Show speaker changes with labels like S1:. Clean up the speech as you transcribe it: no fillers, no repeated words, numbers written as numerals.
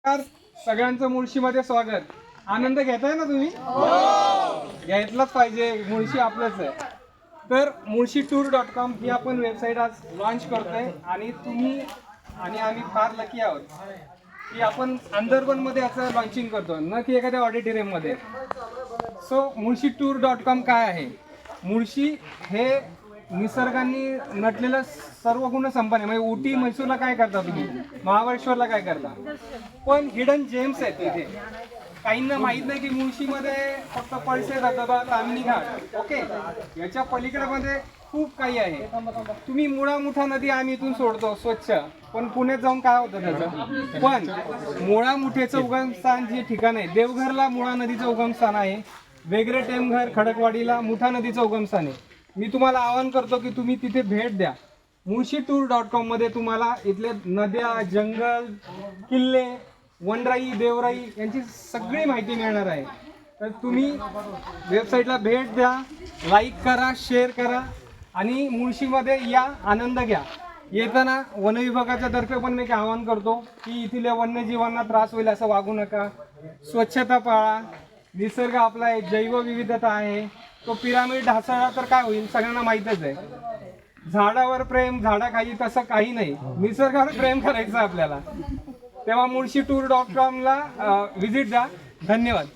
S1: नमस्कार, सगळ्यांचं मुळशीमध्ये स्वागत. आनंद घेताय ना तुम्ही? घ्यायलाच पाहिजे, मुळशी आपलंच आहे. तर mulshitour.com ही आपण वेबसाईट आज लॉन्च करतोय आणि तुम्ही आणि आम्ही फार लकी आहोत की आपण अंदरबनमध्ये असं लॉन्चिंग करतो, न की एखाद्या ऑडिटोरियममध्ये. सो mulshitour.com काय आहे? मुळशी हे निसर्गाने नटलेलं सर्व गुण संपन्न, म्हणजे उटी मैसूरला काय करता तुम्ही, महाबळेश्वरला काय करता, पण हिडन जेम्स आहेत तिथे. काहींना माहित नाही की मुळशीमध्ये फक्त पळसे धबधबा, ताम्हिणी घाट, ओके, याच्या पलीकडे खूप काही आहे. तुम्ही मुळा-मुठा नदी आम्ही इथून सोडतो स्वच्छ, पण पुण्यात जाऊन काय होतं त्याचं. पण मुळा-मुठेचं उगमस्थान जे ठिकाण आहे, देवघरला मुळा नदीचं उगमस्थान आहे, वेगळे टेमघर खडकवाडीला मुठा नदीचं उगमस्थान आहे. मी तुम्हाला आवाहन करतो की तुम्ही तिथे भेट द्या. mulshitour.com मध्ये तुम्हाला इथले नद्या, जंगल, किल्ले, वनराई, देवराई यांची सगळी माहिती मिळणार आहे. तर तुम्ही वेबसाईटला भेट द्या, लाईक करा, शेअर करा आणि मुळशीमध्ये या, आनंद घ्या. येताना वनविभागाच्या तर्फे पण मी आवाहन करतो की इथल्या वन्यजीवांना त्रास होईल असं वागू नका, स्वच्छता पाळा. निसर्ग आपला आहे, जैवविविधता आहे. तो पिरामिड ढासळला तर काय होईल सगळ्यांना माहीतच आहे. झाडावर प्रेम, झाडाखाली तसं काही नाही, निसर्गावर प्रेम करायचं आपल्याला. तेव्हा mulshitour.com ला व्हिजिट द्या. धन्यवाद.